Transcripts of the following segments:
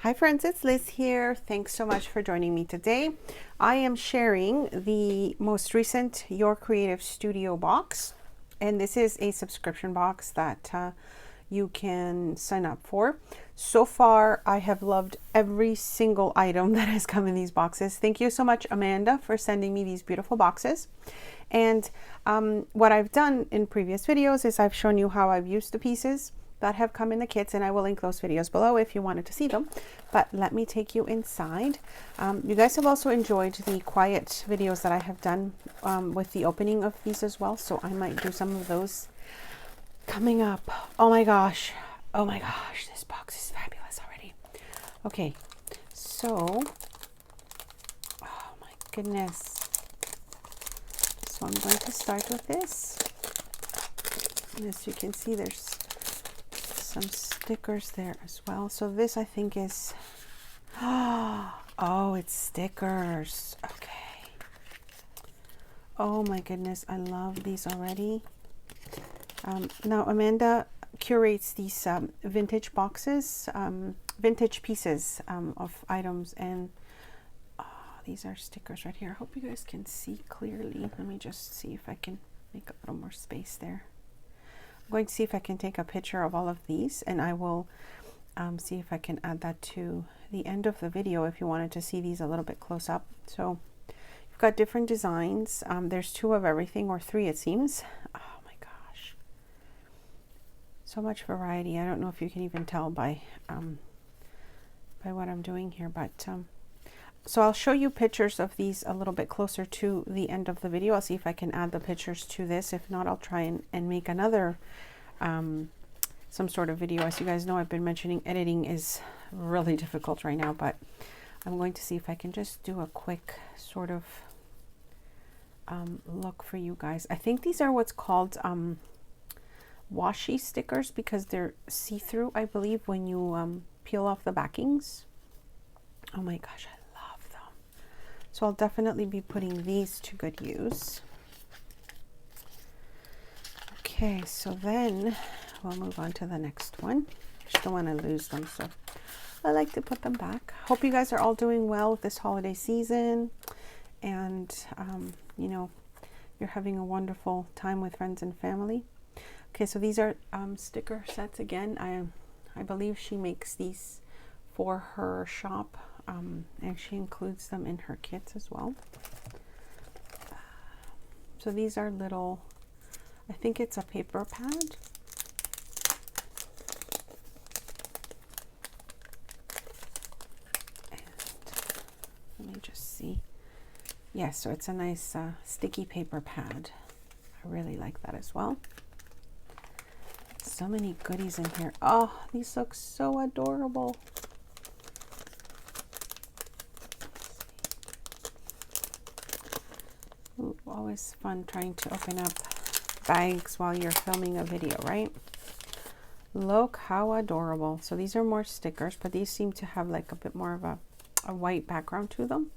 Hi friends, it's Liz here. Thanks so much for joining me today. I am sharing the most recent Your Creative Studio box, and this is a subscription box that you can sign up for. So far, I have loved every single item that has come in these boxes. Thank you so much, Amanda, for sending me these beautiful boxes. And what I've done in previous videos is I've shown you how I've used the pieces that have come in the kits, and I will link those videos below if you wanted to see them. But let me take you inside. You guys have also enjoyed the quiet videos that I have done with the opening of these as well, so I might do some of those coming up. Oh my gosh, this box is fabulous already. Okay, so, oh my goodness. So I'm going to start with this. And as you can see, there's some stickers there as well. So this I think is, oh, it's stickers. Okay. Oh my goodness, I love these already. Now Amanda curates these vintage boxes, vintage pieces of items, and these are stickers right here. I hope you guys can see clearly. Let me just see if I can make a little more space there. I'm going to see if I can take a picture of all of these, and I will see if I can add that to the end of the video if you wanted to see these a little bit close up. So you've got different designs. There's 2 of everything, or 3 it seems. Oh my gosh. So much variety. I don't know if you can even tell by what I'm doing here, but so I'll show you pictures of these a little bit closer to the end of the video. I'll see if I can add the pictures to this. If not, I'll try and make another some sort of video. As you guys know, I've been mentioning editing is really difficult right now, but I'm going to see if I can just do a quick sort of look for you guys. I think these are what's called washi stickers because they're see-through, I believe, when you peel off the backings. Oh my gosh, I love them. So I'll definitely be putting these to good use. Okay, so then we'll move on to the next one. Just don't want to lose them, so I like to put them back. Hope you guys are all doing well with this holiday season, and you know, you're having a wonderful time with friends and family. Okay, so these are sticker sets again. I believe she makes these for her shop, and she includes them in her kits as well. So these are little, I think it's a paper pad. And let me just see. Yeah, so it's a nice sticky paper pad. I really like that as well. So many goodies in here. Oh, these look so adorable. Ooh, always fun trying to open up bags while you're filming a video, right? Look how adorable. So these are more stickers, but these seem to have like a bit more of a white background to them.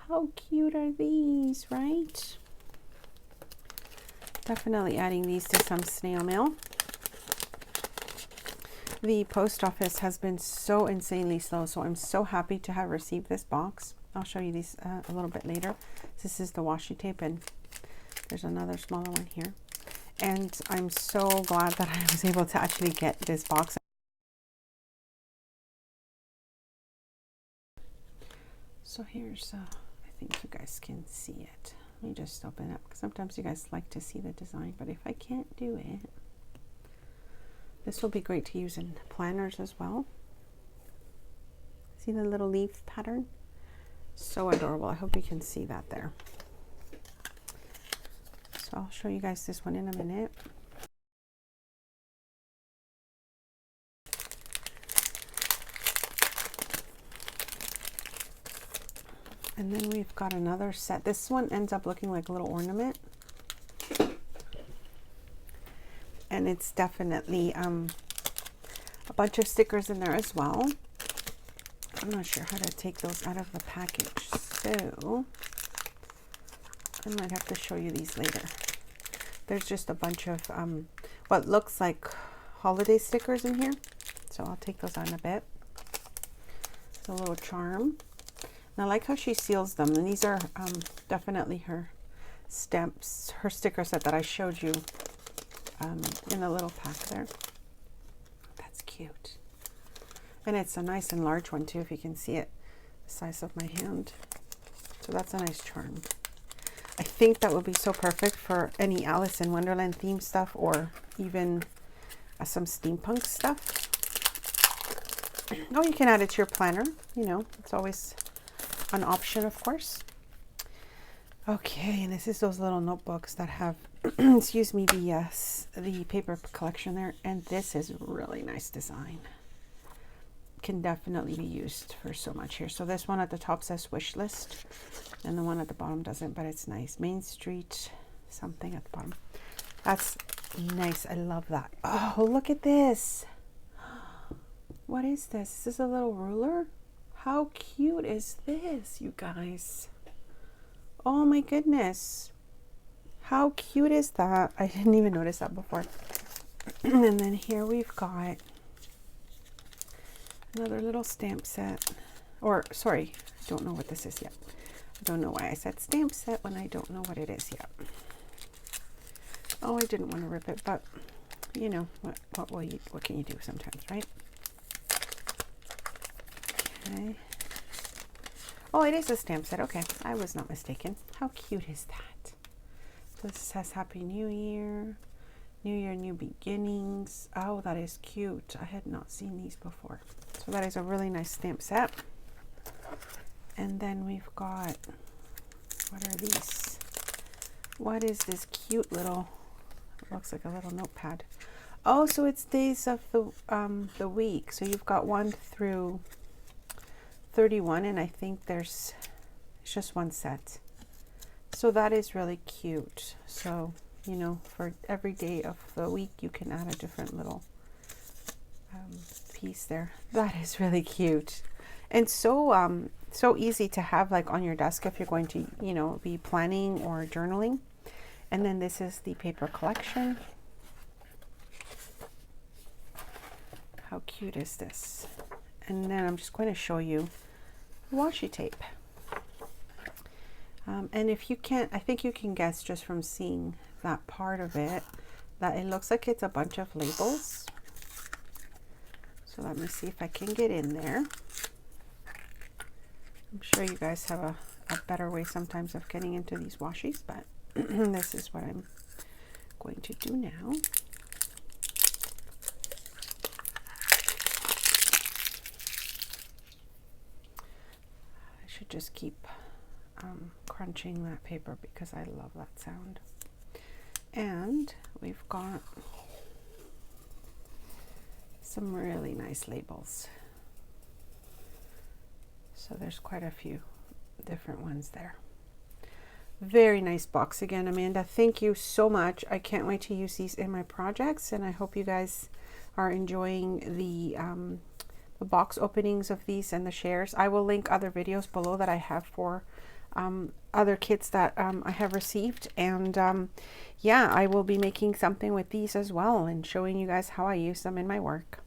How cute are these, right? Definitely adding these to some snail mail. The post office has been so insanely slow, so I'm so happy to have received this box. I'll show you these a little bit later. This is the washi tape, and there's another smaller one here. And I'm so glad that I was able to actually get this box. So here's, I think you guys can see it. Let me just open it up, because sometimes you guys like to see the design, but if I can't do it, this will be great to use in planners as well. See the little leaf pattern? So adorable. I hope you can see that there. So I'll show you guys this one in a minute. And then we've got another set. This one ends up looking like a little ornament. And it's definitely a bunch of stickers in there as well. I'm not sure how to take those out of the package, so I might have to show you these later. There's just a bunch of what looks like holiday stickers in here, so I'll take those out in a bit. the little charm. And I like how she seals them. And these are definitely her stamps, her sticker set that I showed you in the little pack there. That's cute. And it's a nice and large one too, if you can see it, the size of my hand. So that's a nice charm. I think that would be so perfect for any Alice in Wonderland theme stuff, or even some steampunk stuff. Oh, you can add it to your planner. You know, it's always an option, of course. Okay, and this is those little notebooks that have, excuse me, the paper collection there. And this is really nice design. Can definitely be used for so much here. So this one at the top says wish list, and the one at the bottom doesn't, but it's nice. Main Street something at the bottom. That's nice. I love that. Oh, look at this. What is this? Is this a little ruler? How cute is this, you guys? Oh my goodness. How cute is that? I didn't even notice that before. And then here we've got another little stamp set. Or, sorry, I don't know what this is yet. I don't know why I said stamp set when I don't know what it is yet. Oh, I didn't want to rip it, but you know, what can you do sometimes, right? Okay. Oh, it is a stamp set. Okay, I was not mistaken. How cute is that? So this says Happy New Year. New Year, new beginnings. Oh, that is cute. I had not seen these before. So that is a really nice stamp set. And then we've got, what are these? What is this cute little, it looks like a little notepad. Oh, so it's days of the week. So you've got 1 through 31, and I think it's just one set. So that is really cute. So, you know, for every day of the week, you can add a different little piece there. That is really cute. And so so easy to have like on your desk if you're going to, you know, be planning or journaling. And then this is the paper collection. How cute is this? And then I'm just going to show you washi tape. And if you can't, I think you can guess just from seeing that part of it that it looks like it's a bunch of labels. So let me see if I can get in there. I'm sure you guys have a better way sometimes of getting into these washies, but this is what I'm going to do now. I should just keep crunching that paper because I love that sound. And we've got some really nice labels. So there's quite a few different ones there. Very nice box again, Amanda. Thank you so much. I can't wait to use these in my projects, and I hope you guys are enjoying the box openings of these and the shares. I will link other videos below that I have for other kits that I have received, and yeah, I will be making something with these as well and showing you guys how I use them in my work.